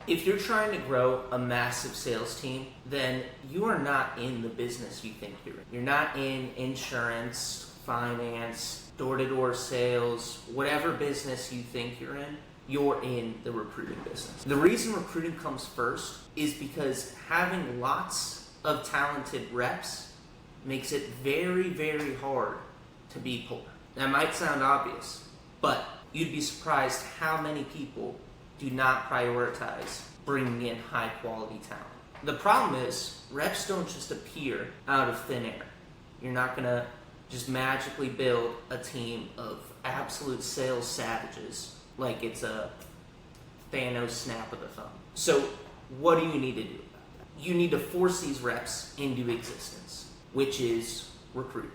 If you're trying to grow a massive sales team, then you are not in the business you think you're in. You're not in insurance, finance, door-to-door sales, whatever business you think you're in the recruiting business. The reason recruiting comes first is because having lots of talented reps makes it very, very hard to be poor. That might sound obvious, but you'd be surprised how many people do not prioritize bringing in high quality talent. The problem is reps don't just appear out of thin air. You're not gonna just magically build a team of absolute sales savages like it's a Thanos snap of the thumb. So what do you need to do about that? You need to force these reps into existence, which is recruiting.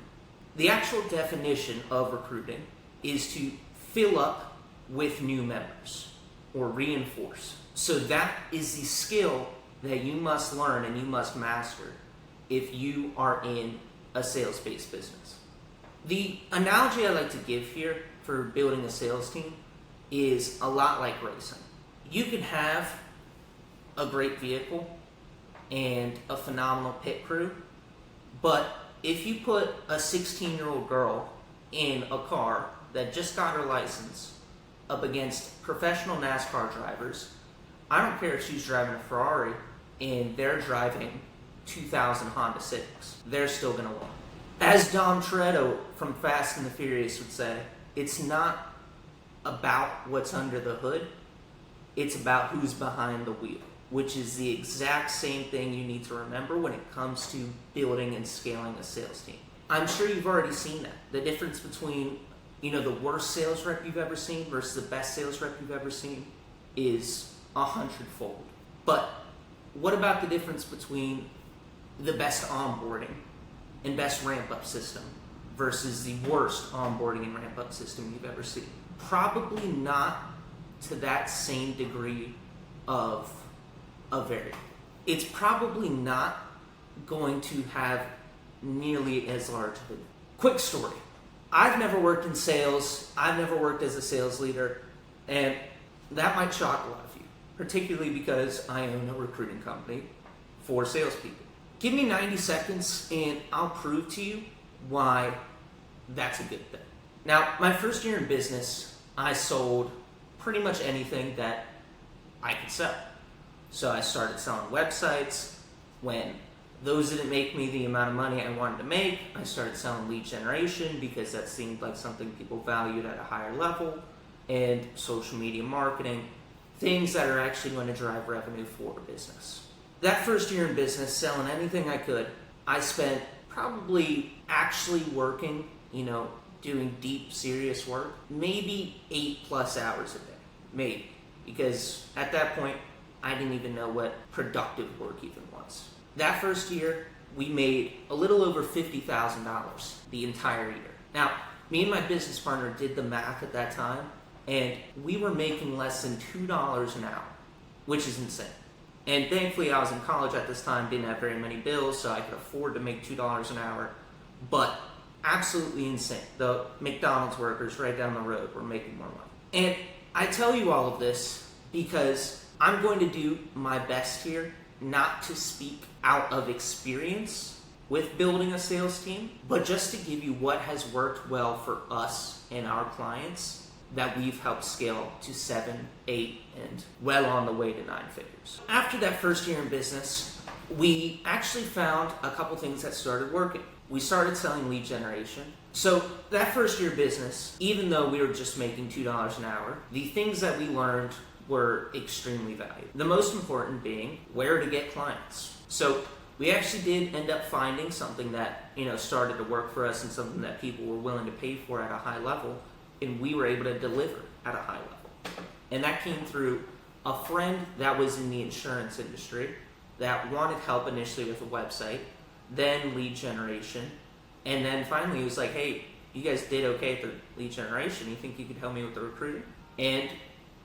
The actual definition of recruiting is to fill up with new members or reinforce. So that is the skill that you must learn and you must master if you are in a sales-based business. The analogy I like to give here for building a sales team is a lot like racing. You can have a great vehicle and a phenomenal pit crew, but if you put a 16-year-old girl in a car that just got her license up against professional NASCAR drivers, I don't care if she's driving a Ferrari and they're driving 2000 Honda Civics, they're still going to win. As Dom Toretto from Fast and the Furious would say, it's not about what's under the hood, it's about who's behind the wheel, which is the exact same thing you need to remember when it comes to building and scaling a sales team. I'm sure you've already seen that. The difference between the worst sales rep you've ever seen versus the best sales rep you've ever seen is 100-fold. But what about the difference between the best onboarding and best ramp-up system versus the worst onboarding and ramp-up system you've ever seen? Probably not to that same degree of a variable. It's probably not going to have nearly as large of a quick story. I've never worked in sales. I've never worked as a sales leader, and that might shock a lot of you, particularly because I own a recruiting company for salespeople. Give me 90 seconds and I'll prove to you why that's a good thing. Now, my first year in business, I sold pretty much anything that I could sell. So I started selling websites. When those didn't make me the amount of money I wanted to make, I started selling lead generation because that seemed like something people valued at a higher level, and social media marketing, things that are actually going to drive revenue for a business. That first year in business, selling anything I could, I spent probably actually working, doing deep, serious work, maybe 8+ hours a day. Maybe. Because at that point, I didn't even know what productive work even was. That first year, we made a little over $50,000 the entire year. Now, me and my business partner did the math at that time, and we were making less than $2 an hour, which is insane. And thankfully, I was in college at this time, didn't have very many bills, so I could afford to make $2 an hour, but absolutely insane. The McDonald's workers right down the road were making more money. And I tell you all of this because I'm going to do my best here not to speak out of experience with building a sales team, but just to give you what has worked well for us and our clients that we've helped scale to 7, 8, and well on the way to 9 figures. After that first year in business, we actually found a couple things that started working. We started selling lead generation. So that first year business, even though we were just making $2 an hour, the things that we learned were extremely valuable. The most important being where to get clients. So we actually did end up finding something that started to work for us and something that people were willing to pay for at a high level, and we were able to deliver at a high level. And that came through a friend that was in the insurance industry that wanted help initially with a website, then lead generation, and then finally he was like, hey, you guys did okay at the lead generation, you think you could help me with the recruiting? And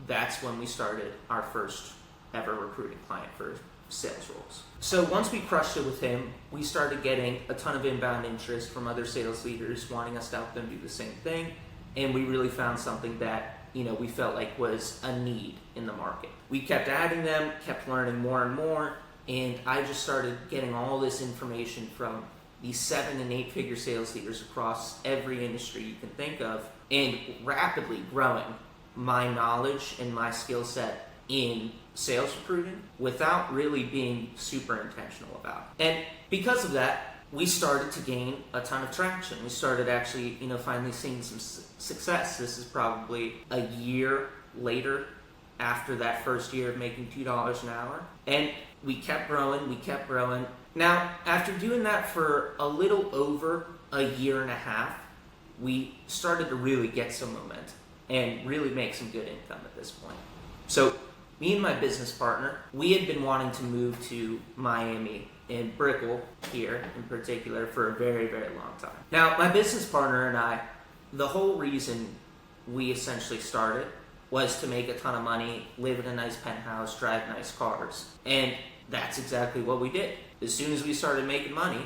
that's when we started our first ever recruiting client for sales roles. So once we crushed it with him, we started getting a ton of inbound interest from other sales leaders wanting us to help them do the same thing, and we really found something that we felt like was a need in the market. We kept adding them, kept learning more and more, and I just started getting all this information from these 7 and 8 figure sales leaders across every industry you can think of, and rapidly growing my knowledge and my skill set in sales recruiting without really being super intentional about it. And because of that, we started to gain a ton of traction. We started actually, finally seeing some success. This is probably a year later after that first year of making $2 an hour. And we kept growing. Now, after doing that for a little over a year and a half, we started to really get some momentum and really make some good income at this point. So me and my business partner, we had been wanting to move to Miami and Brickell here in particular for a very, very long time. Now, my business partner and I, the whole reason we essentially started was to make a ton of money, live in a nice penthouse, drive nice cars. And that's exactly what we did. As soon as we started making money,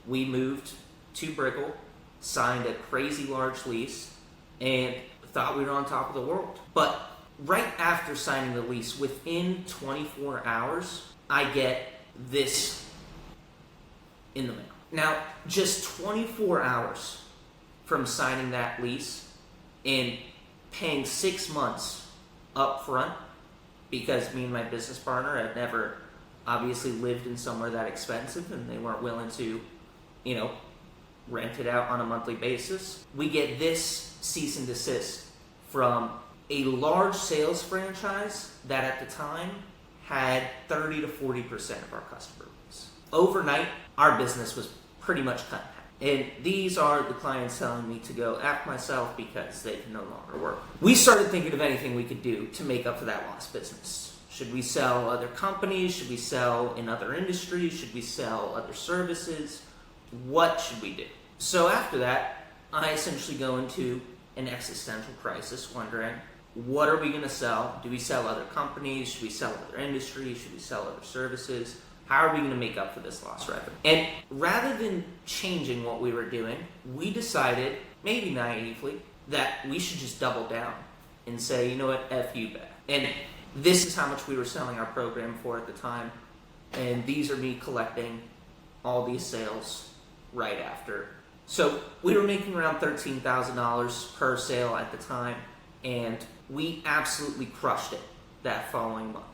we moved to Brickell, signed a crazy large lease, and thought we were on top of the world. But right after signing the lease, within 24 hours, I get this in the mail. Now, just 24 hours from signing that lease and paying 6 months up front, because me and my business partner had never obviously lived in somewhere that expensive and they weren't willing to, rent it out on a monthly basis. We get this cease and desist from a large sales franchise that at the time had 30 to 40% of our customer base. Overnight, our business was pretty much cut in half. And these are the clients telling me to go F myself because they can no longer work. We started thinking of anything we could do to make up for that lost business. Should we sell other companies? Should we sell in other industries? Should we sell other services? What should we do? So after that, I essentially go into an existential crisis, wondering, what are we going to sell? Do we sell other companies? Should we sell other industries? Should we sell other services? How are we going to make up for this lost revenue? And rather than changing what we were doing, we decided, maybe naively, that we should just double down and say, you know what, F you back. And this is how much we were selling our program for at the time. And these are me collecting all these sales right after. So we were making around $13,000 per sale at the time, and we absolutely crushed it that following month.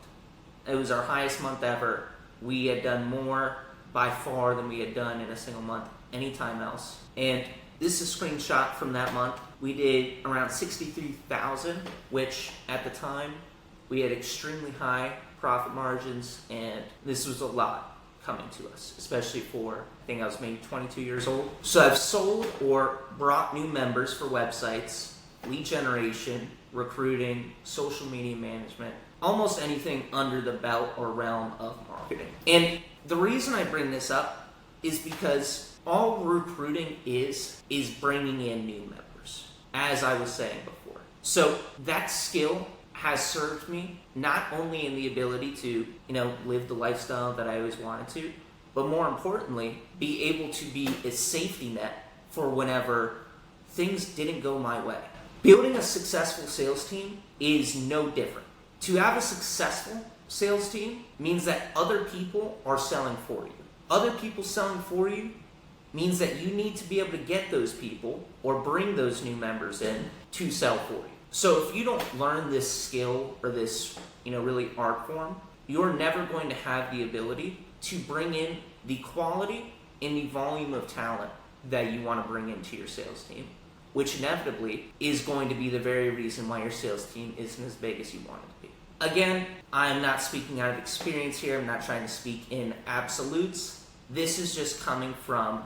It was our highest month ever. We had done more by far than we had done in a single month anytime else. And this is a screenshot from that month. We did around $63,000, which at the time we had extremely high profit margins, and this was a lot coming to us, especially for, I think I was maybe 22 years old. So I've sold or brought new members for websites, lead generation, recruiting, social media management, almost anything under the belt or realm of marketing. And the reason I bring this up is because all recruiting is bringing in new members, as I was saying before. So that skill has served me not only in the ability to, live the lifestyle that I always wanted to, but more importantly, be able to be a safety net for whenever things didn't go my way. Building a successful sales team is no different. To have a successful sales team means that other people are selling for you. Other people selling for you means that you need to be able to get those people or bring those new members in to sell for you. So if you don't learn this skill or this, really art form, you're never going to have the ability to bring in the quality and the volume of talent that you want to bring into your sales team, which inevitably is going to be the very reason why your sales team isn't as big as you want it to be. Again, I'm not speaking out of experience here. I'm not trying to speak in absolutes. This is just coming from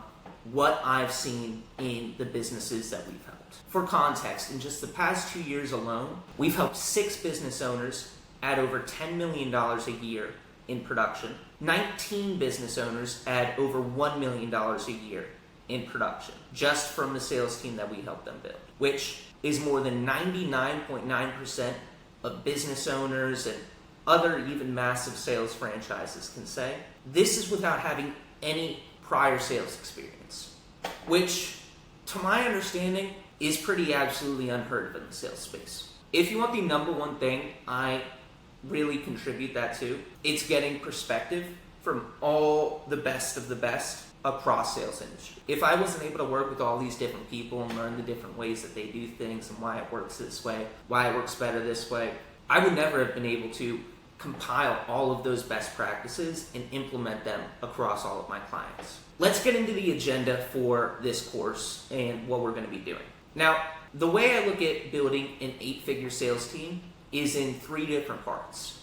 what I've seen in the businesses that we've helped. For context, in just the past 2 years alone, we've helped 6 business owners add over $10 million a year in production. 19 business owners add over $1 million a year in production, just from the sales team that we helped them build, which is more than 99.9% of business owners and other even massive sales franchises can say. This is without having any prior sales experience, which, to my understanding, is pretty absolutely unheard of in the sales space. If you want the number one thing I really contribute that to, it's getting perspective from all the best of the best across sales industry. If I wasn't able to work with all these different people and learn the different ways that they do things and why it works this way, why it works better this way, I would never have been able to compile all of those best practices and implement them across all of my clients. Let's get into the agenda for this course and what we're going to be doing. Now, the way I look at building an 8-figure sales team is in 3 different parts.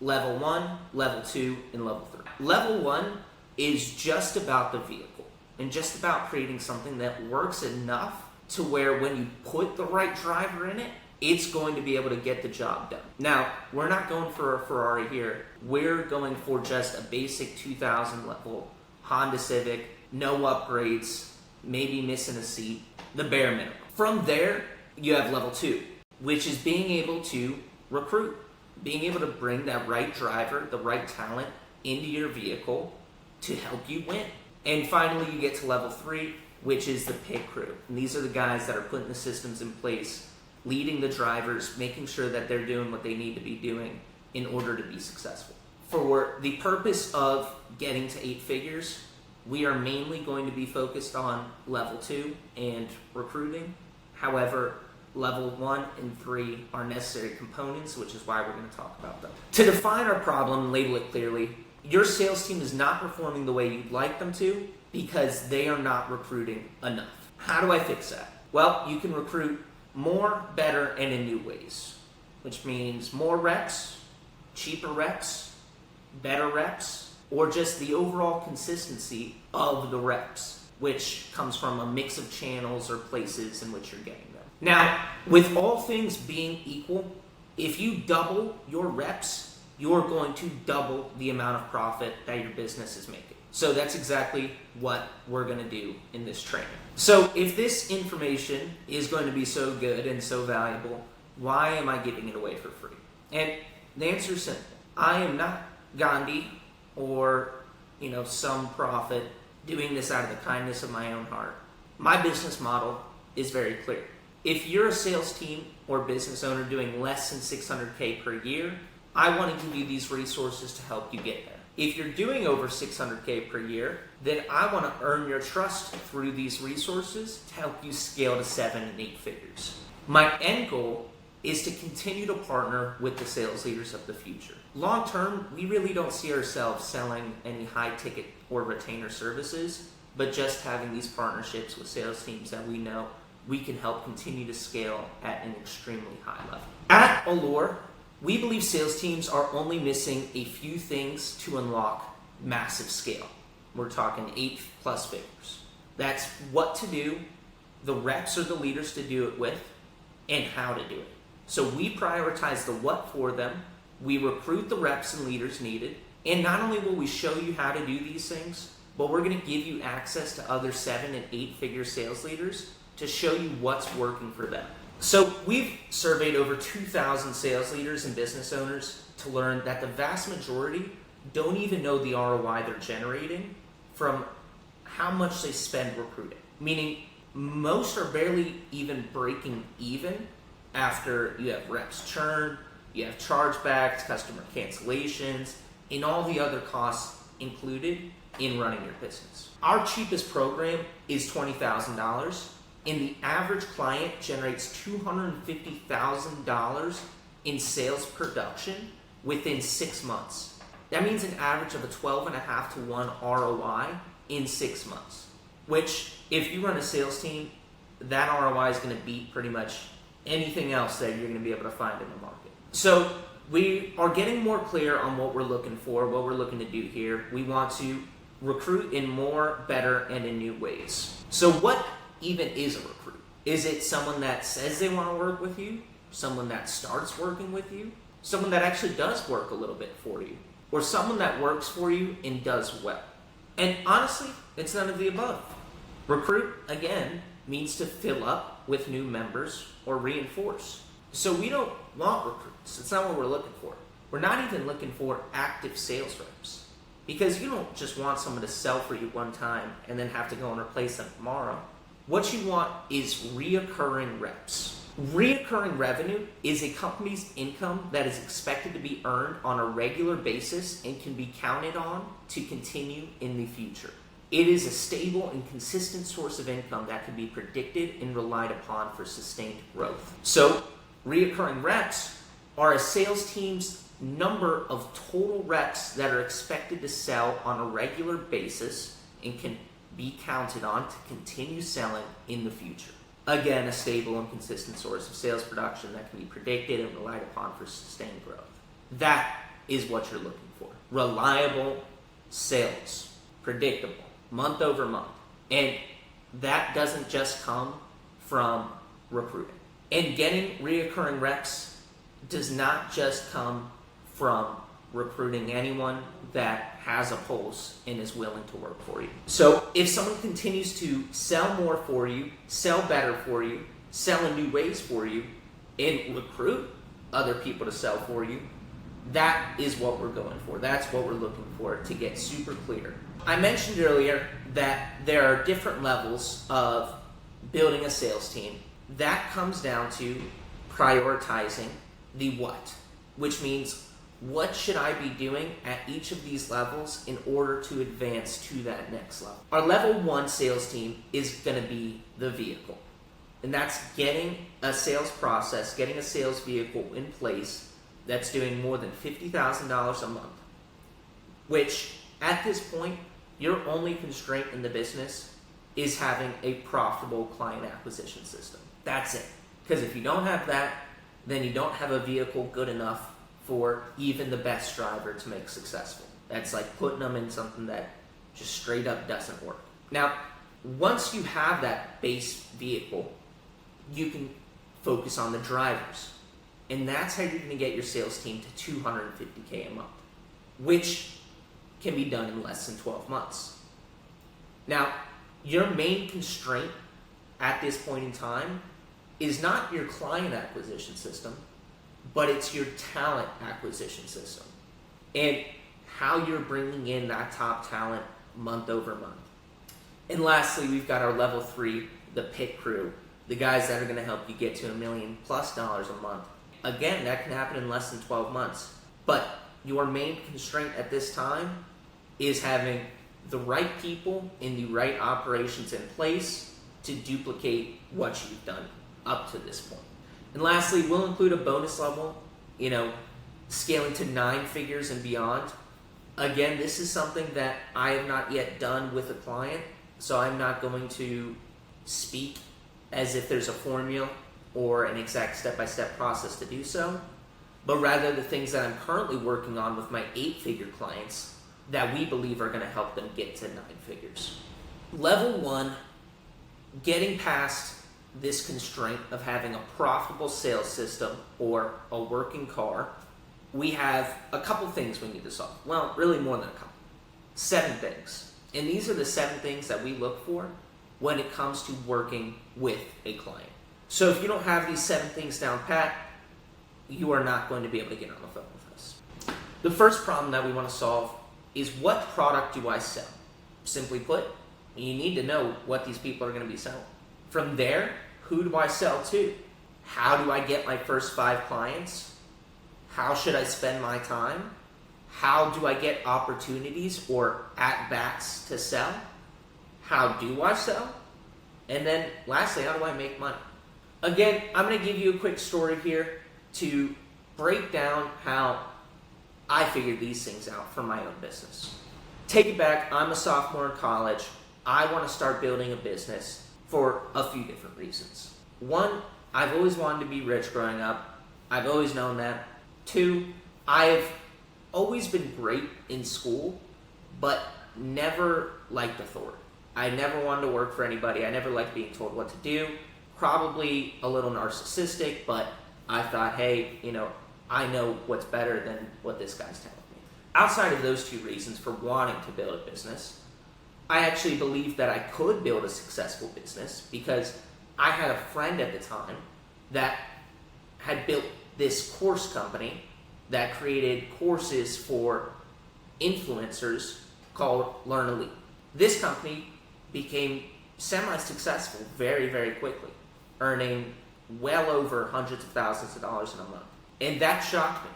Level 1, Level 2, and Level 3. Level 1 is just about the vehicle and just about creating something that works enough to where when you put the right driver in it, it's going to be able to get the job done. Now, we're not going for a Ferrari here. We're going for just a basic 2000 level Honda Civic, no upgrades, maybe missing a seat, the bare minimum. From there, you have level 2, which is being able to recruit, being able to bring that right driver, the right talent into your vehicle to help you win. And finally, you get to level 3, which is the pit crew. And these are the guys that are putting the systems in place, leading the drivers, making sure that they're doing what they need to be doing in order to be successful. For the purpose of getting to 8 figures, we are mainly going to be focused on level 2 and recruiting. However, level 1 and 3 are necessary components, which is why we're going to talk about them. To define our problem and label it clearly, your sales team is not performing the way you'd like them to because they are not recruiting enough. How do I fix that? Well, you can recruit more, better, and in new ways, which means more reps, cheaper reps, better reps, or just the overall consistency of the reps, which comes from a mix of channels or places in which you're getting them. Now, with all things being equal, if you double your reps, you're going to double the amount of profit that your business is making. So that's exactly what we're going to do in this training. So if this information is going to be so good and so valuable, why am I giving it away for free? And the answer is simple. I am not Gandhi or, some prophet doing this out of the kindness of my own heart. My business model is very clear. If you're a sales team or business owner doing less than $600K per year, I want to give you these resources to help you get there. If you're doing over $600K per year, then I want to earn your trust through these resources to help you scale to 7 and 8 figures. My end goal is to continue to partner with the sales leaders of the future. Long term, we really don't see ourselves selling any high ticket or retainer services, but just having these partnerships with sales teams that we know we can help continue to scale at an extremely high level. At Allure, we believe sales teams are only missing a few things to unlock massive scale. We're talking 8+ figures. That's what to do, the reps or the leaders to do it with, and how to do it. So we prioritize the what for them, we recruit the reps and leaders needed, and not only will we show you how to do these things, but we're going to give you access to other 7 and 8 figure sales leaders to show you what's working for them. So we've surveyed over 2,000 sales leaders and business owners to learn that the vast majority don't even know the ROI they're generating from how much they spend recruiting. Meaning most are barely even breaking even after you have reps churn, you have chargebacks, customer cancellations, and all the other costs included in running your business. Our cheapest program is $20,000. And the average client generates $250,000 in sales production within 6 months. That means an average of a 12.5 to 1 ROI in 6 months, which if you run a sales team, that ROI is going to beat pretty much anything else that you're going to be able to find in the market. So we are getting more clear on what we're looking for, what we're looking to do here. We want to recruit in more, better, and in new ways. So what even is a recruit? Is it someone that says they want to work with you? Someone that starts working with you? Someone that actually does work a little bit for you? Or someone that works for you and does well? And honestly, it's none of the above. Recruit, again, means to fill up with new members or reinforce. So we don't want recruits. It's not what we're looking for. We're not even looking for active sales reps. Because you don't just want someone to sell for you one time and then have to go and replace them tomorrow. What you want is reoccurring reps. Reoccurring revenue is a company's income that is expected to be earned on a regular basis and can be counted on to continue in the future. It is a stable and consistent source of income that can be predicted and relied upon for sustained growth. So, reoccurring reps are a sales team's number of total reps that are expected to sell on a regular basis and can be counted on to continue selling in the future. Again, a stable and consistent source of sales production that can be predicted and relied upon for sustained growth. That is what you're looking for. Reliable sales, predictable, month over month. And that doesn't just come from recruiting. And getting reoccurring reps does not just come from recruiting anyone that has a pulse and is willing to work for you. So if someone continues to sell more for you, sell better for you, sell in new ways for you, and recruit other people to sell for you, that is what we're going for. That's what we're looking for, to get super clear. I mentioned earlier that there are different levels of building a sales team. That comes down to prioritizing the what, which means what should I be doing at each of these levels in order to advance to that next level? Our level 1 sales team is going to be the vehicle. And that's getting a sales process, getting a sales vehicle in place that's doing more than $50,000 a month. Which, at this point, your only constraint in the business is having a profitable client acquisition system. That's it. Because if you don't have that, then you don't have a vehicle good enough for even the best driver to make successful. That's like putting them in something that just straight up doesn't work. Now, once you have that base vehicle, you can focus on the drivers. And that's how you're going to get your sales team to $250K a month, which can be done in less than 12 months. Now, your main constraint at this point in time is not your client acquisition system, but it's your talent acquisition system and how you're bringing in that top talent month over month. And lastly, we've got our level 3, the pit crew, the guys that are going to help you get to $1 million+ a month. Again, that can happen in less than 12 months. But your main constraint at this time is having the right people in the right operations in place to duplicate what you've done up to this point. And lastly, we'll include a bonus level, scaling to 9 figures and beyond. Again, this is something that I have not yet done with a client, so I'm not going to speak as if there's a formula or an exact step-by-step process to do so, but rather the things that I'm currently working on with my 8-figure clients that we believe are going to help them get to 9 figures. Level 1, getting past this constraint of having a profitable sales system or a working car, we have a couple things we need to solve. Well, really more than a couple. 7 things. And these are the 7 things that we look for when it comes to working with a client. So if you don't have these 7 things down pat, you are not going to be able to get on the phone with us. The first problem that we want to solve is, what product do I sell? Simply put, you need to know what these people are going to be selling. From there, who do I sell to? How do I get my first 5 clients? How should I spend my time? How do I get opportunities or at-bats to sell? How do I sell? And then lastly, how do I make money? Again, I'm going to give you a quick story here to break down how I figured these things out for my own business. Take it back, I'm a sophomore in college. I want to start building a business for a few different reasons. 1, I've always wanted to be rich growing up. I've always known that. 2, I've always been great in school, but never liked authority. I never wanted to work for anybody. I never liked being told what to do. Probably a little narcissistic, but I thought, hey, I know what's better than what this guy's telling me. Outside of those 2 reasons for wanting to build a business, I actually believed that I could build a successful business because I had a friend at the time that had built this course company that created courses for influencers called Learn Elite. This company became semi-successful very, very quickly, earning well over hundreds of thousands of dollars in a month. And that shocked me,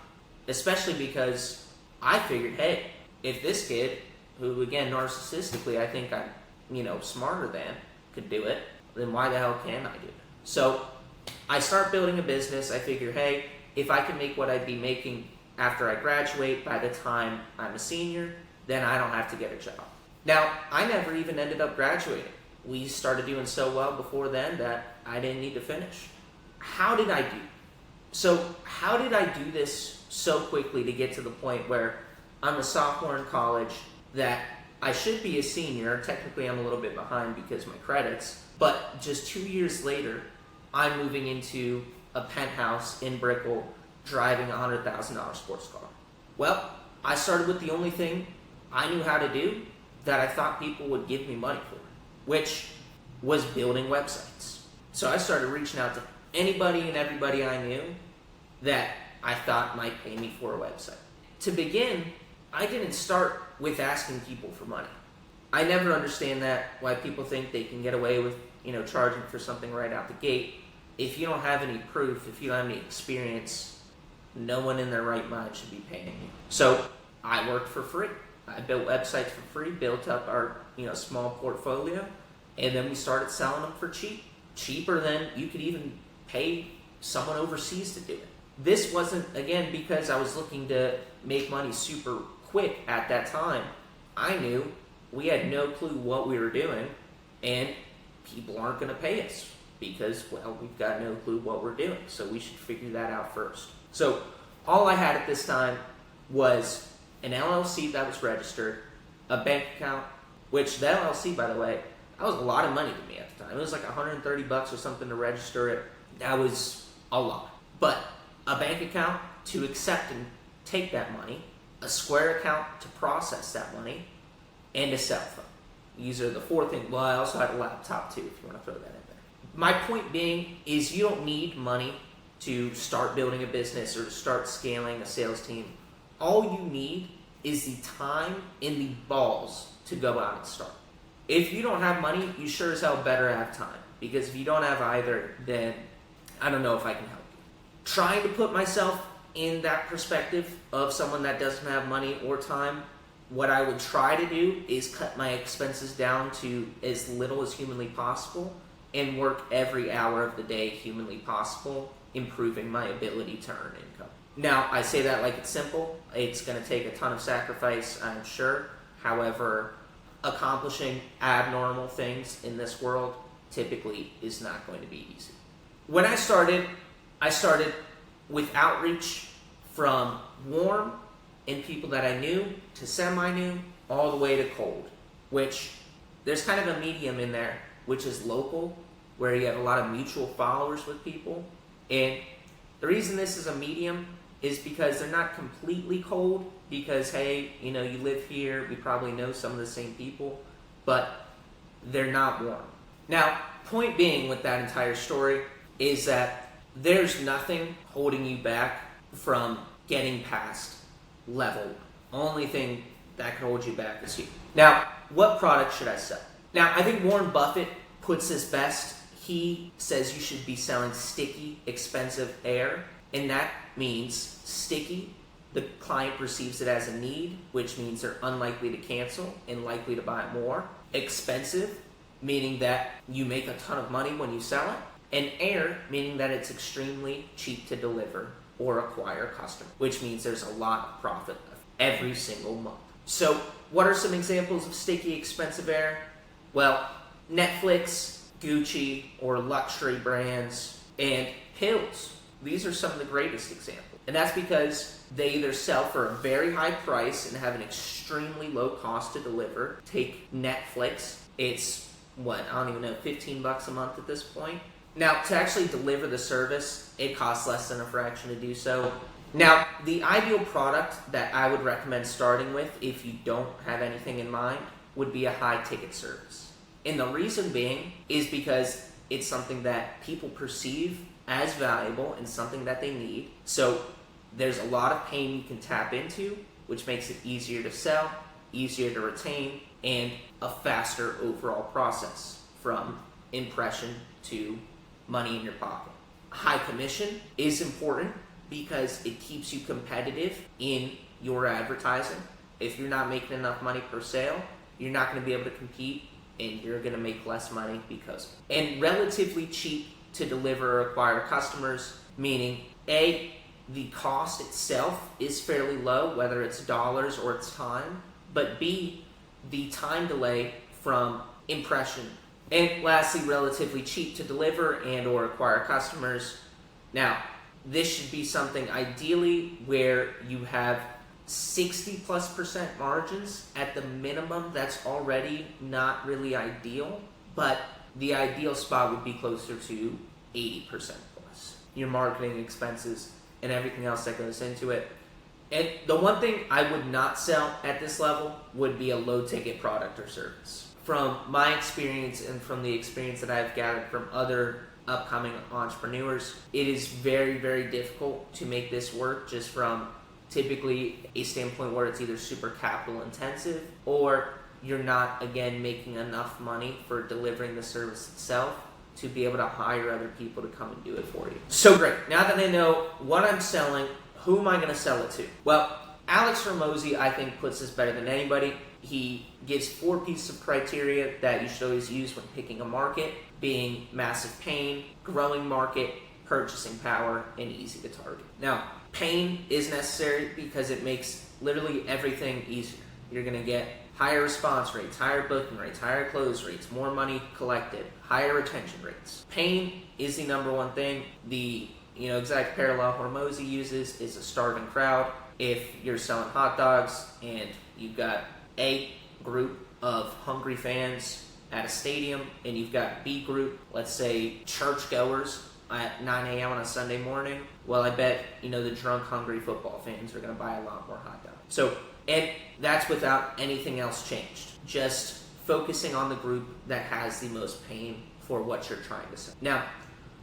especially because I figured, hey, if this kid, who again, narcissistically, I think I'm, smarter than, could do it, then why the hell can't I do it? So I start building a business. I figure, hey, if I can make what I'd be making after I graduate by the time I'm a senior, then I don't have to get a job. Now, I never even ended up graduating. We started doing so well before then that I didn't need to finish. How did I do this so quickly to get to the point where I'm a sophomore in college, that I should be a senior? Technically, I'm a little bit behind because of my credits, but just 2 years later, I'm moving into a penthouse in Brickell, driving a $100,000 sports car. Well, I started with the only thing I knew how to do that I thought people would give me money for, which was building websites. So I started reaching out to anybody and everybody I knew that I thought might pay me for a website. To begin, I didn't start with asking people for money. I never understand that, why people think they can get away with, charging for something right out the gate. If you don't have any proof, if you don't have any experience, no one in their right mind should be paying you. So I worked for free. I built websites for free, built up our, small portfolio, and then we started selling them for cheap. Cheaper than you could even pay someone overseas to do it. This wasn't, again, because I was looking to make money super quick at that time. I knew we had no clue what we were doing, and people aren't going to pay us because, well, we've got no clue what we're doing. So we should figure that out first. So all I had at this time was an LLC that was registered, a bank account, which the LLC, by the way, that was a lot of money to me at the time. It was like $130 or something to register it. That was a lot. But a bank account to accept and take that money, a Square account to process that money, and a cell phone. These are the four things. Well, I also had a laptop too, if you want to throw that in there. My point being is you don't need money to start building a business or to start scaling a sales team. All you need is the time and the balls to go out and start. If you don't have money, you sure as hell better have time. Because if you don't have either, then I don't know if I can help you. Trying to put myself in that perspective of someone that doesn't have money or time, what I would try to do is cut my expenses down to as little as humanly possible and work every hour of the day humanly possible, improving my ability to earn income. Now, I say that like it's simple. It's going to take a ton of sacrifice, I'm sure. However, accomplishing abnormal things in this world typically is not going to be easy. When I started with outreach from warm and people that I knew to semi-new all the way to cold, which there's kind of a medium in there, which is local, where you have a lot of mutual followers with people. And the reason this is a medium is because they're not completely cold, because, hey, you live here, we probably know some of the same people, but they're not warm. Now, point being with that entire story is that there's nothing holding you back from getting past level. Only thing that can hold you back is you. Now, what product should I sell? Now, I think Warren Buffett puts this best. He says you should be selling sticky, expensive air, and that means sticky. The client perceives it as a need, which means they're unlikely to cancel and likely to buy more. Expensive, meaning that you make a ton of money when you sell it. And air, meaning that it's extremely cheap to deliver or acquire a customer, which means there's a lot of profit every single month. So what are some examples of sticky, expensive air? Well, Netflix, Gucci, or luxury brands, and pills. These are some of the greatest examples. And that's because they either sell for a very high price and have an extremely low cost to deliver. Take Netflix. It's, I don't even know, $15 a month at this point. Now, to actually deliver the service, it costs less than a fraction to do so. Now, the ideal product that I would recommend starting with, if you don't have anything in mind, would be a high-ticket service. And the reason being is because it's something that people perceive as valuable and something that they need. So there's a lot of pain you can tap into, which makes it easier to sell, easier to retain, and a faster overall process from impression to money in your pocket. high commission is important because it keeps you competitive in your advertising. If you're not making enough money per sale, you're not going to be able to compete and you're going to make less money because. And relatively cheap to deliver or acquire customers, meaning A, the cost itself is fairly low, whether it's dollars or it's time, but B, the time delay from impression. And lastly, relatively cheap to deliver and or acquire customers. Now, this should be something ideally where you have 60+% margins at the minimum. That's already not really ideal, but the ideal spot would be closer to 80% plus. Your marketing expenses and everything else that goes into it. And the one thing I would not sell at this level would be a low ticket product or service. From my experience and from the experience that I've gathered from other upcoming entrepreneurs, it is very, very difficult to make this work just from typically a standpoint where it's either super capital intensive or you're not, again, making enough money for delivering the service itself to be able to hire other people to come and do it for you. So great. Now that I know what I'm selling, who am I going to sell it to? Well, Alex Hormozi, I think, puts this better than anybody. He gives 4 pieces of criteria that you should always use when picking a market, being massive pain, growing market, purchasing power, and easy to target. Now, pain is necessary because it makes literally everything easier. You're going to get higher response rates, higher booking rates, higher close rates, more money collected, higher retention rates. Pain is the number one thing. The exact parallel Hormozi uses is a starving crowd. If you're selling hot dogs and you've got A group of hungry fans at a stadium and you've got B group, let's say churchgoers at 9 a.m. on a Sunday morning, well, I bet the drunk, hungry football fans are going to buy a lot more hot dogs. So, and that's without anything else changed. Just focusing on the group that has the most pain for what you're trying to sell. Now,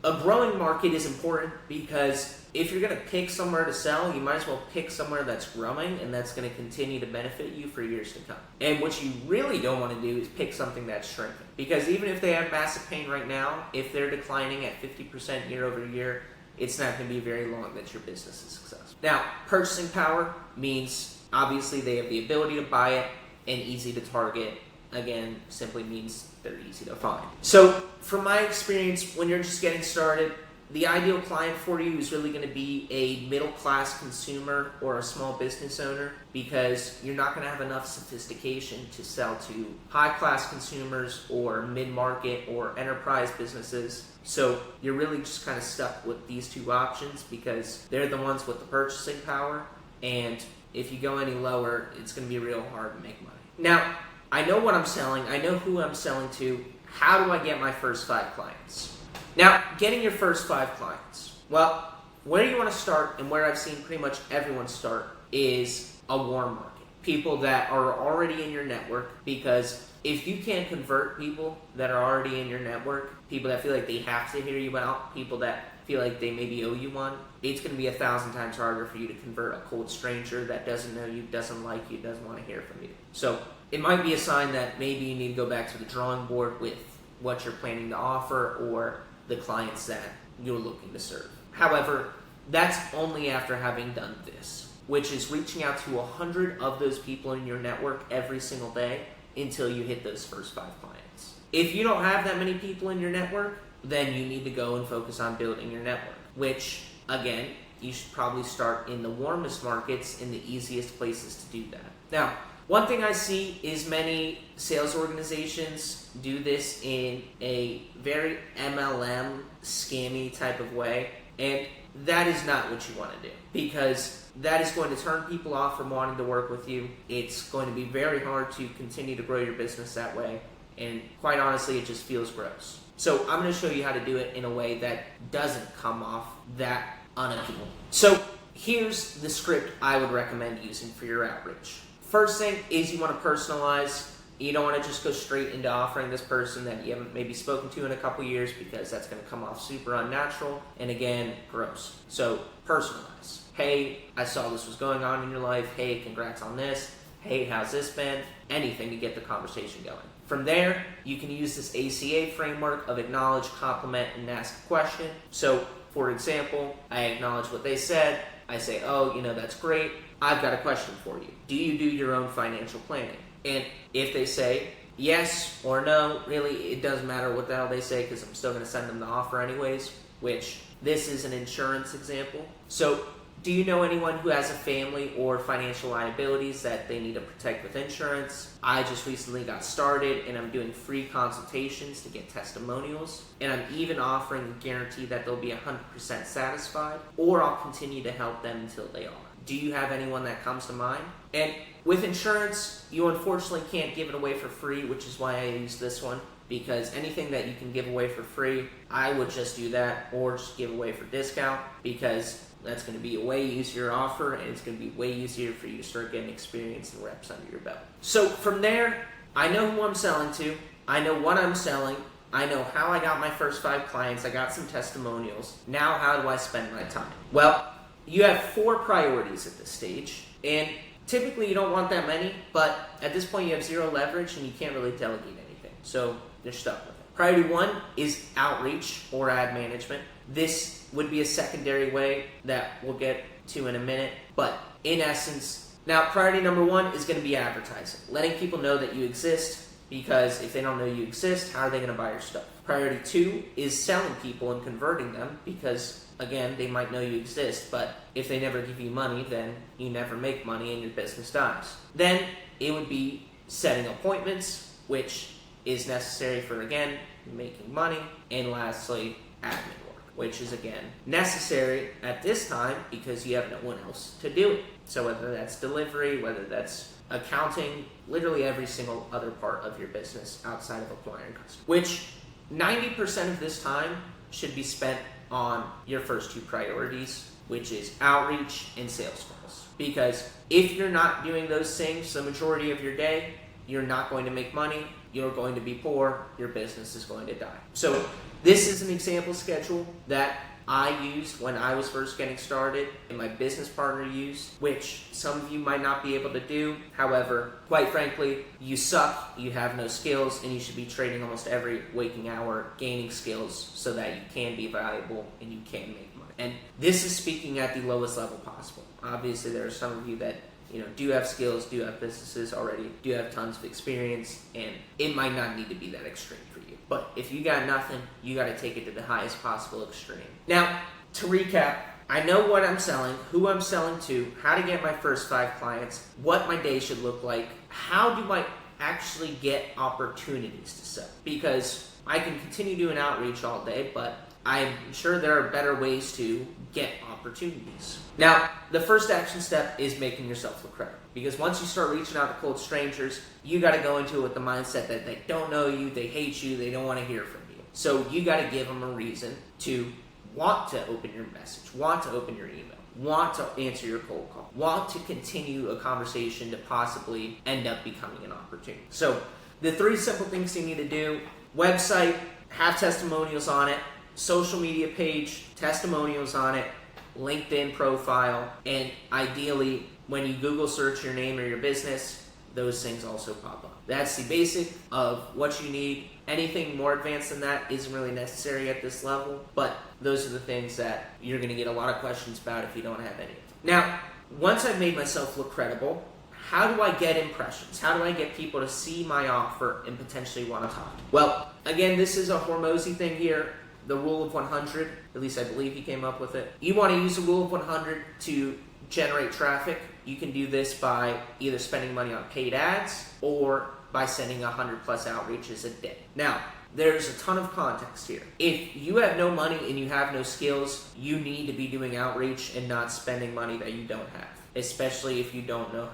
a growing market is important because if you're going to pick somewhere to sell, you might as well pick somewhere that's growing and that's going to continue to benefit you for years to come. And what you really don't want to do is pick something that's shrinking. Because even if they have massive pain right now, if they're declining at 50% year over year, it's not going to be very long that your business is successful. Now, purchasing power means obviously they have the ability to buy it and easy to target. Again, simply means they're easy to find. So from my experience, when you're just getting started, the ideal client for you is really going to be a middle-class consumer or a small business owner because you're not going to have enough sophistication to sell to high-class consumers or mid-market or enterprise businesses. So you're really just kind of stuck with these 2 options because they're the ones with the purchasing power, and if you go any lower, it's going to be real hard to make money. Now, I know what I'm selling. I know who I'm selling to. How do I get my first 5 clients? Now, getting your first 5 clients. Well, where you want to start and where I've seen pretty much everyone start is a warm market. People that are already in your network, because if you can't convert people that are already in your network, people that feel like they have to hear you out, people that feel like they maybe owe you one, it's going to be 1,000 times harder for you to convert a cold stranger that doesn't know you, doesn't like you, doesn't want to hear from you. So it might be a sign that maybe you need to go back to the drawing board with what you're planning to offer or the clients that you're looking to serve. However, that's only after having done this, which is reaching out to 100 of those people in your network every single day until you hit those first 5 clients. If you don't have that many people in your network, then you need to go and focus on building your network, which, again, you should probably start in the warmest markets, in the easiest places to do that. Now, one thing I see is many sales organizations do this in a very MLM scammy type of way, and that is not what you want to do because that is going to turn people off from wanting to work with you. It's going to be very hard to continue to grow your business that way, and quite honestly, it just feels gross. So I'm going to show you how to do it in a way that doesn't come off that unappealing. So here's the script I would recommend using for your outreach. First thing is you want to personalize. You don't want to just go straight into offering this person that you haven't maybe spoken to in a couple years because that's going to come off super unnatural and, again, gross. So personalize. Hey, I saw this was going on in your life. Hey, congrats on this. Hey, how's this been? Anything to get the conversation going. From there, you can use this ACA framework of acknowledge, compliment, and ask a question. So For example, I acknowledge what they said. I say, oh, that's great. I've got a question for you. Do you do your own financial planning? And if they say yes or no, really, it doesn't matter what the hell they say because I'm still going to send them the offer anyways, which this is an insurance example. So do you know anyone who has a family or financial liabilities that they need to protect with insurance? I just recently got started and I'm doing free consultations to get testimonials. And I'm even offering a guarantee that they'll be 100% satisfied, or I'll continue to help them until they are. Do you have anyone that comes to mind? And with insurance, you unfortunately can't give it away for free, which is why I use this one. Because anything that you can give away for free, I would just do that, or just give away for discount, because that's going to be a way easier offer, and it's going to be way easier for you to start getting experience and reps under your belt. So from there, I know who I'm selling to, I know what I'm selling, I know how I got my first 5 clients, I got some testimonials. Now how do I spend my time? Well, you have 4 priorities at this stage, and typically you don't want that many, but at this point you have 0 leverage and you can't really delegate anything. So you're stuck with it. Priority 1 is outreach or ad management. This would be a secondary way that we'll get to in a minute, but in essence, now priority number 1 is going to be advertising, letting people know that you exist, because if they don't know you exist, how are they going to buy your stuff? Priority 2 is selling people and converting them, because again, they might know you exist, but if they never give you money, then you never make money and your business dies. Then it would be setting appointments, which is necessary for, again, making money. And lastly, admin work, which is, again, necessary at this time because you have no one else to do it. So whether that's delivery, whether that's accounting, literally every single other part of your business outside of acquiring customers, which 90% of this time should be spent on your first 2 priorities, which is outreach and sales calls. Because if you're not doing those things the majority of your day, you're not going to make money, you're going to be poor, your business is going to die. So this is an example schedule that I used when I was first getting started and my business partner used, which some of you might not be able to do. However, quite frankly, you suck, you have no skills, and you should be trading almost every waking hour gaining skills so that you can be valuable and you can make money. And this is speaking at the lowest level possible. Obviously, there are some of you that do have skills, do have businesses already, do have tons of experience, and it might not need to be that extreme for you. But if you got nothing, you got to take it to the highest possible extreme. Now, to recap, I know what I'm selling, who I'm selling to, how to get my first 5 clients, what my day should look like, how do I actually get opportunities to sell. Because I can continue doing outreach all day, but I'm sure there are better ways to get opportunities. Now, the first action step is making yourself look credible. Because once you start reaching out to cold strangers, you got to go into it with the mindset that they don't know you, they hate you, they don't want to hear from you. So you got to give them a reason to want to open your message, want to open your email, want to answer your cold call, want to continue a conversation to possibly end up becoming an opportunity. So the 3 simple things you need to do: website, have testimonials on it; social media page, testimonials on it; LinkedIn profile, and ideally, when you Google search your name or your business, those things also pop up. That's the basic of what you need. Anything more advanced than that isn't really necessary at this level, but those are the things that you're going to get a lot of questions about if you don't have any. Now, once I've made myself look credible, how do I get impressions? How do I get people to see my offer and potentially want to talk? Well, again, this is a Hormozi thing here. The rule of 100, at least I believe he came up with it. You want to use the rule of 100 to generate traffic. You can do this by either spending money on paid ads or by sending 100 plus outreaches a day. Now, there's a ton of context here. If you have no money and you have no skills, you need to be doing outreach and not spending money that you don't have, especially if you don't know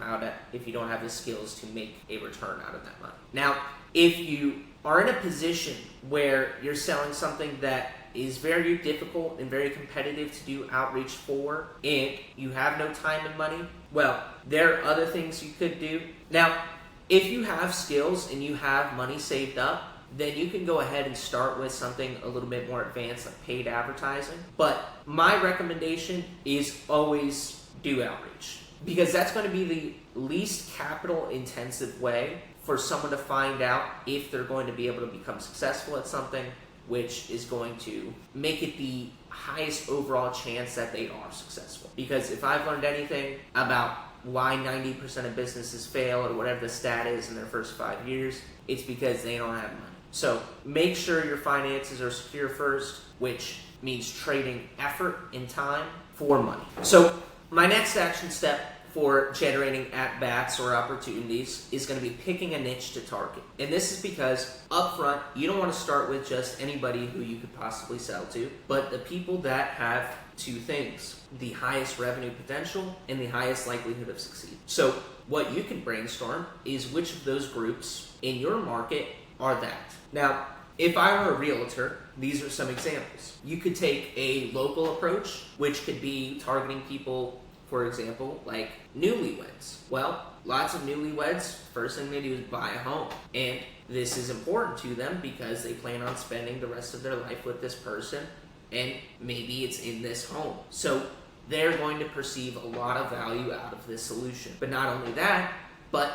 if you don't have the skills to make a return out of that money. Now, if you are in a position where you're selling something that is very difficult and very competitive to do outreach for, and you have no time and money, well, there are other things you could do. Now, if you have skills and you have money saved up, then you can go ahead and start with something a little bit more advanced like paid advertising. But my recommendation is always do outreach, because that's going to be the least capital intensive way for someone to find out if they're going to be able to become successful at something which is going to make it the highest overall chance that they are successful. Because if I've learned anything about why 90% of businesses fail or whatever the stat is in their first 5 years, it's because they don't have money. So make sure your finances are secure first, which means trading effort and time for money. So my next action step for generating at-bats or opportunities is going to be picking a niche to target. And this is because up front, you don't want to start with just anybody who you could possibly sell to, but the people that have two things: the highest revenue potential and the highest likelihood of succeeding. So what you can brainstorm is which of those groups in your market are that. Now, if I were a realtor, these are some examples. You could take a local approach, which could be targeting people, for example, like newlyweds. Well, lots of newlyweds, first thing they do is buy a home. And this is important to them because they plan on spending the rest of their life with this person, and maybe it's in this home. So they're going to perceive a lot of value out of this solution. But not only that, but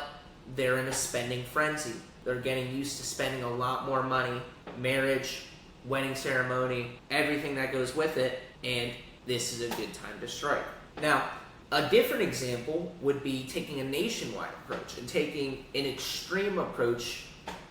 they're in a spending frenzy. They're getting used to spending a lot more money, marriage, wedding ceremony, everything that goes with it, and this is a good time to strike. Now, a different example would be taking a nationwide approach and taking an extreme approach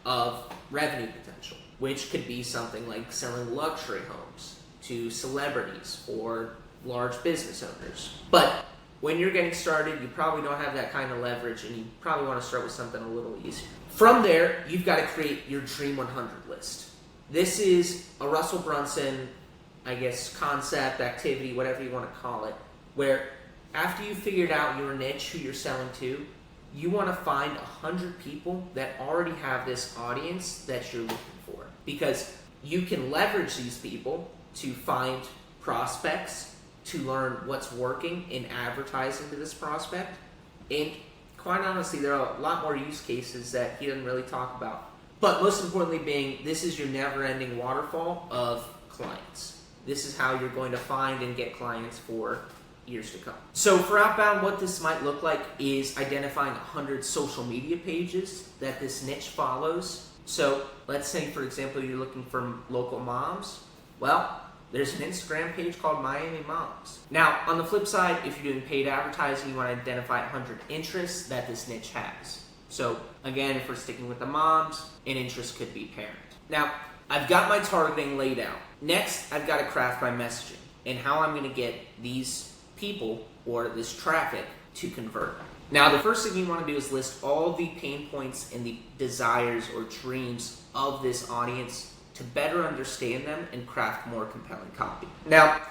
of revenue potential, which could be something like selling luxury homes to celebrities or large business owners. But when you're getting started, you probably don't have that kind of leverage, and you probably want to start with something a little easier. From there, you've got to create your Dream 100 list. This is a Russell Brunson, concept, activity, whatever you want to call it, where after you've figured out your niche, who you're selling to, you want to find 100 people that already have this audience that you're looking for. Because you can leverage these people to find prospects, to learn what's working in advertising to this prospect. And quite honestly, there are a lot more use cases that he doesn't really talk about. But most importantly being, this is your never-ending waterfall of clients. This is how you're going to find and get clients for years to come. So for outbound, what this might look like is identifying 100 social media pages that this niche follows. So let's say, for example, you're looking for local moms. Well, there's an Instagram page called Miami Moms. Now, on the flip side, if you're doing paid advertising, you want to identify 100 interests that this niche has. So again, if we're sticking with the moms, an interest could be parent. Now, I've got my targeting laid out. Next, I've got to craft my messaging and how I'm going to get these people or this traffic to convert. Now, the first thing you want to do is list all the pain points and the desires or dreams of this audience to better understand them and craft more compelling copy. Now,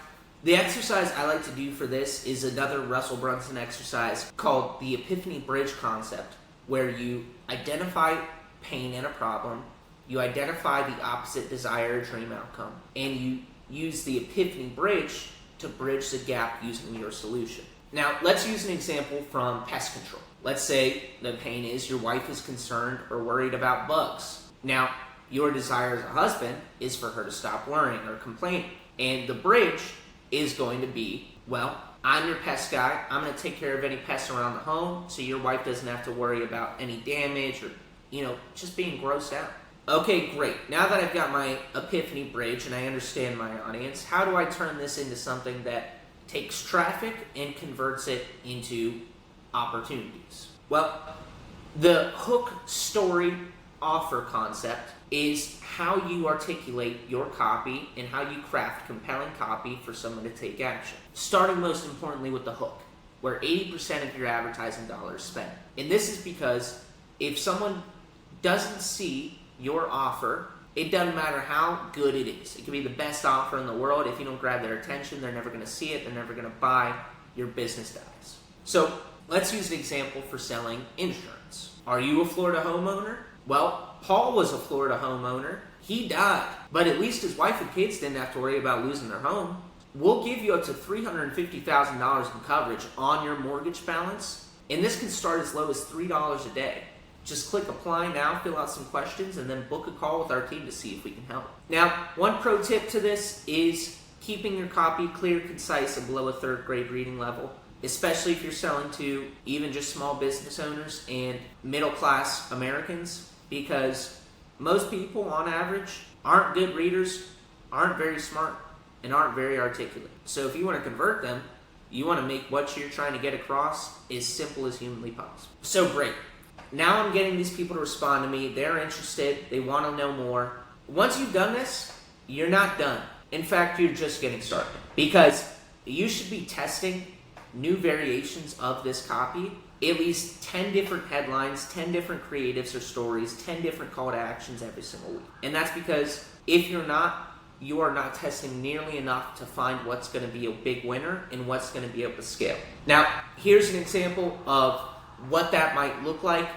the exercise I like to do for this is another Russell Brunson exercise called the Epiphany Bridge concept, where you identify pain and a problem, you identify the opposite desire or dream outcome, and you use the Epiphany Bridge to bridge the gap using your solution. Now, let's use an example from pest control. Let's say the pain is your wife is concerned or worried about bugs. Now, your desire as a husband is for her to stop worrying or complaining. And the bridge is going to be, well, I'm your pest guy. I'm going to take care of any pests around the home so your wife doesn't have to worry about any damage or, just being grossed out. Okay, great. Now that I've got my Epiphany Bridge and I understand my audience, how do I turn this into something that takes traffic and converts it into opportunities? Well, the hook, story, offer concept is how you articulate your copy and how you craft compelling copy for someone to take action. Starting most importantly with the hook, where 80% of your advertising dollars spent. And this is because if someone doesn't see your offer, it doesn't matter how good it is. It could be the best offer in the world. If you don't grab their attention, they're never going to see it. They're never going to buy. Your business dies. So let's use an example for selling insurance. Are you a Florida homeowner? Well, Paul was a Florida homeowner. He died, but at least his wife and kids didn't have to worry about losing their home. We'll give you up to $350,000 in coverage on your mortgage balance, and this can start as low as $3 a day. Just click apply now, fill out some questions, and then book a call with our team to see if we can help. Now, one pro tip to this is keeping your copy clear, concise, and below a third grade reading level, especially if you're selling to even just small business owners and middle class Americans, because most people on average aren't good readers, aren't very smart, and aren't very articulate. So if you want to convert them, you want to make what you're trying to get across as simple as humanly possible. So great. Now I'm getting these people to respond to me. They're interested. They want to know more. Once you've done this, you're not done. In fact, you're just getting started. Because you should be testing new variations of this copy, at least 10 different headlines, 10 different creatives or stories, 10 different call to actions every single week. And that's because if you're not, you are not testing nearly enough to find what's going to be a big winner and what's going to be able to scale. Now, here's an example of what that might look like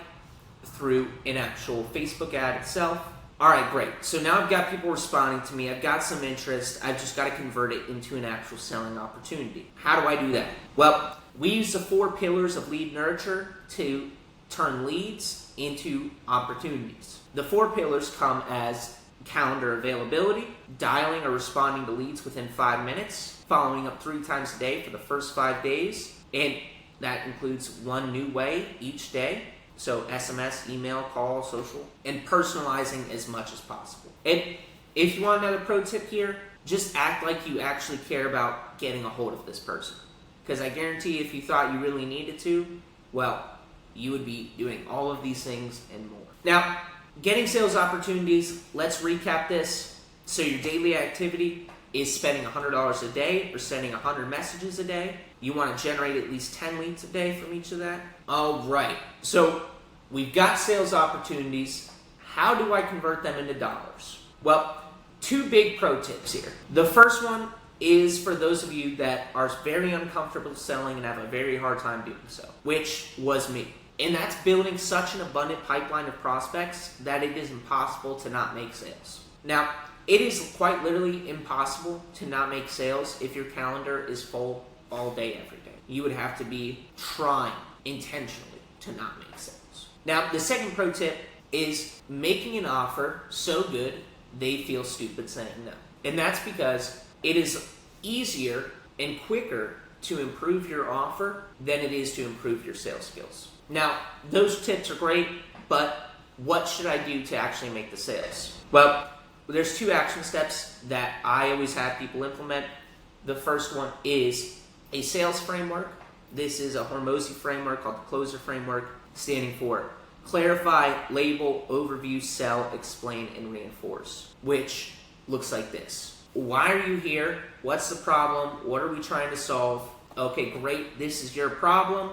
through an actual Facebook ad itself. All right, great. So now I've got people responding to me. I've got some interest. I've just got to convert it into an actual selling opportunity. How do I do that? Well, we use the 4 pillars of lead nurture to turn leads into opportunities. The 4 pillars come as calendar availability, dialing or responding to leads within 5 minutes, following up 3 times a day for the first 5 days, and that includes 1 new way each day. So SMS, email, call, social, and personalizing as much as possible. And if you want another pro tip here, just act like you actually care about getting a hold of this person. Because I guarantee if you thought you really needed to, well, you would be doing all of these things and more. Now, getting sales opportunities, let's recap this. So your daily activity is spending $100 a day or sending 100 messages a day. You want to generate at least 10 leads a day from each of that. All right. So we've got sales opportunities. How do I convert them into dollars? Well, 2 big pro tips here. The first one is for those of you that are very uncomfortable selling and have a very hard time doing so, which was me. And that's building such an abundant pipeline of prospects that it is impossible to not make sales. Now, it is quite literally impossible to not make sales if your calendar is full all day, every day. You would have to be trying intentionally to not make sales. Now, the second pro tip is making an offer so good they feel stupid saying no. And that's because it is easier and quicker to improve your offer than it is to improve your sales skills. Now, those tips are great, but what should I do to actually make the sales? Well, there's 2 action steps that I always have people implement. The first one is a sales framework. This is a Hormozi framework called the Closer Framework, standing for clarify, label, overview, sell, explain, and reinforce, which looks like this. Why are you here? What's the problem? What are we trying to solve? Okay, great. This is your problem.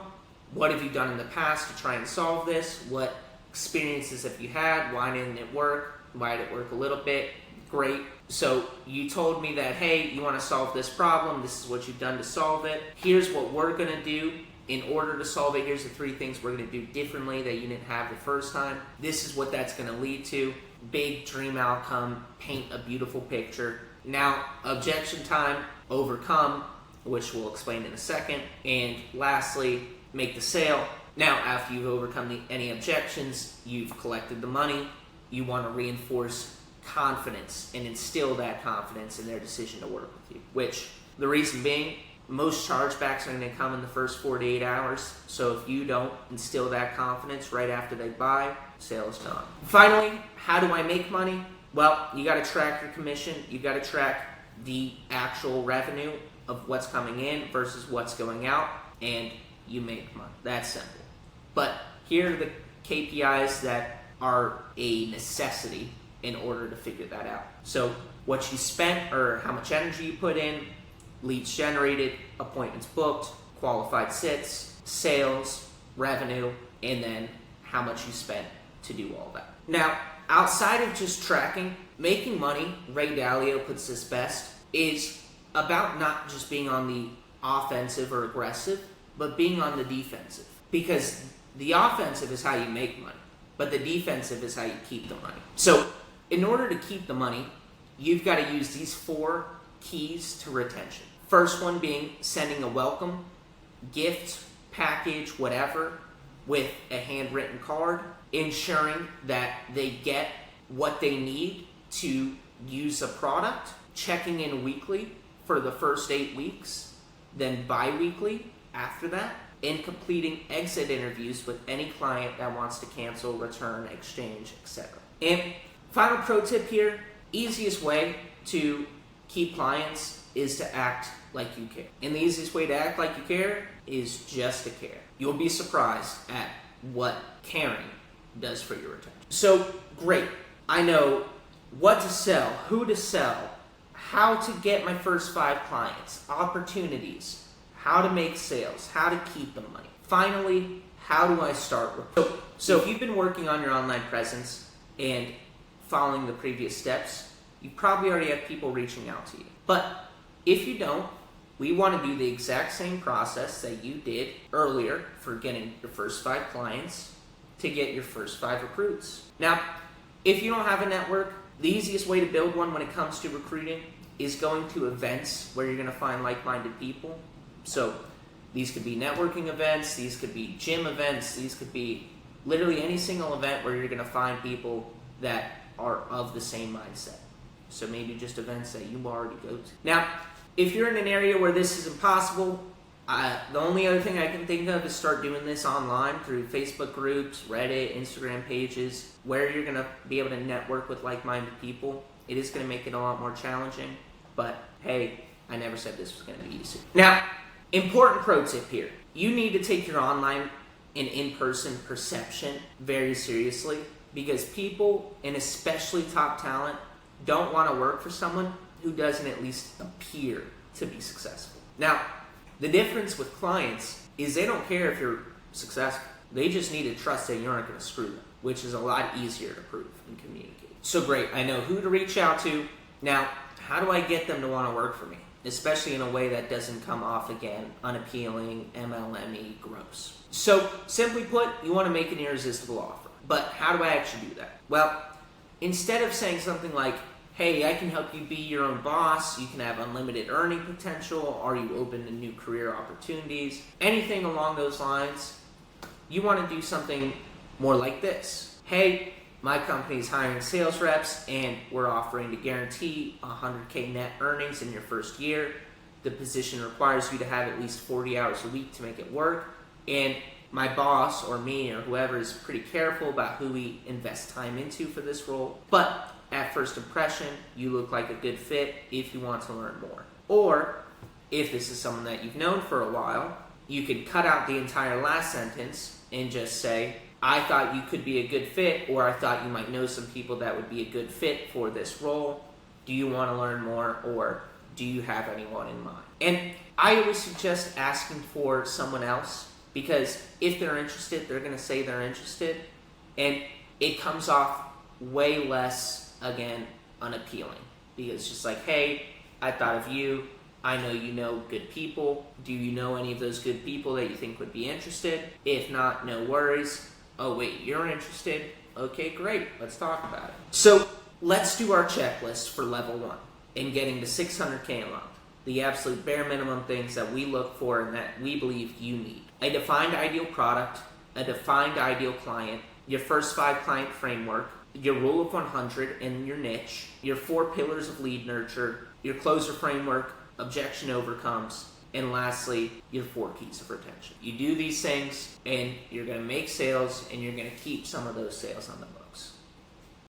What have you done in the past to try and solve this? What experiences have you had? Why didn't it work? Why did it work a little bit? Great. So you told me that, hey, you want to solve this problem. This is what you've done to solve it. Here's what we're going to do in order to solve it. Here's the 3 things we're going to do differently that you didn't have the first time. This is what that's going to lead to. Big dream outcome. Paint a beautiful picture. Now, objection time, overcome, which we'll explain in a second. And lastly, make the sale. Now, after you've overcome any objections, you've collected the money, you want to reinforce confidence and instill that confidence in their decision to work with you. Which, the reason being, most chargebacks are going to come in the first 48 hours. So if you don't instill that confidence right after they buy, sale is gone. Finally, how do I make money? Well, you got to track your commission. You got to track the actual revenue of what's coming in versus what's going out, and you make money. That's simple. But here are the KPIs that are a necessity in order to figure that out. So what you spent or how much energy you put in, leads generated, appointments booked, qualified sits, sales, revenue, and then how much you spent to do all that. Now, outside of just tracking, making money, Ray Dalio puts this best, is about not just being on the offensive or aggressive, but being on the defensive. Because the offensive is how you make money, but the defensive is how you keep the money. So in order to keep the money, you've got to use these 4 keys to retention. First one being sending a welcome, gift, package, whatever, with a handwritten card, ensuring that they get what they need to use a product, checking in weekly for the first 8 weeks, then bi-weekly after that, and completing exit interviews with any client that wants to cancel, return, exchange, etc. And final pro tip here easiest way to keep clients is to act like you care. And the easiest way to act like you care is just to care. You'll be surprised at what caring does for your retention. So great, I know what to sell, who to sell, how to get my first 5 clients, opportunities, how to make sales, how to keep the money. Finally, how do I start? So if you've been working on your online presence and following the previous steps, you probably already have people reaching out to you. But if you don't, we want to do the exact same process that you did earlier for getting your first 5 clients to get your first 5 recruits. Now, if you don't have a network, the easiest way to build one when it comes to recruiting is going to events where you're going to find like-minded people. So these could be networking events, these could be gym events, these could be literally any single event where you're going to find people that are of the same mindset. So maybe just events that you already go to. Now, if you're in an area where this is impossible, the only other thing I can think of is start doing this online through Facebook groups, Reddit, Instagram pages, where you're going to be able to network with like-minded people. It is going to make it a lot more challenging, but hey, I never said this was going to be easy. Now, important pro tip here. You need to take your online and in-person perception very seriously, because people, and especially top talent, don't want to work for someone who doesn't at least appear to be successful. Now, the difference with clients is they don't care if you're successful. They just need to trust that you aren't going to screw them, which is a lot easier to prove and communicate. So great, I know who to reach out to. Now, how do I get them to want to work for me? Especially in a way that doesn't come off, again, unappealing, MLM-y, gross. So, simply put, you want to make an irresistible offer. But how do I actually do that? Well, instead of saying something like, hey, I can help you be your own boss, you can have unlimited earning potential, are you open to new career opportunities, anything along those lines, you want to do something more like this. Hey, my company is hiring sales reps and we're offering to guarantee 100K net earnings in your first year. The position requires you to have at least 40 hours a week to make it work. And my boss or me or whoever is pretty careful about who we invest time into for this role. But at first impression, you look like a good fit if you want to learn more. Or if this is someone that you've known for a while, you could cut out the entire last sentence and just say, I thought you could be a good fit, or I thought you might know some people that would be a good fit for this role. Do you want to learn more, or do you have anyone in mind? And I always suggest asking for someone else, because if they're interested, they're going to say they're interested, and it comes off way less, again, unappealing. Because it's just like, hey, I thought of you. I know you know good people. Do you know any of those good people that you think would be interested? If not, no worries. Oh, wait, you're interested? Okay, great. Let's talk about it. So let's do our checklist for level 1 in getting to 600K a month. The absolute bare minimum things that we look for and that we believe you need. A defined ideal product, a defined ideal client, your first 5 client framework, your rule of 100 in your niche, your 4 pillars of lead nurture, your closer framework, objection overcomes, and lastly, your 4 keys of retention. You do these things and you're going to make sales and you're going to keep some of those sales on the book.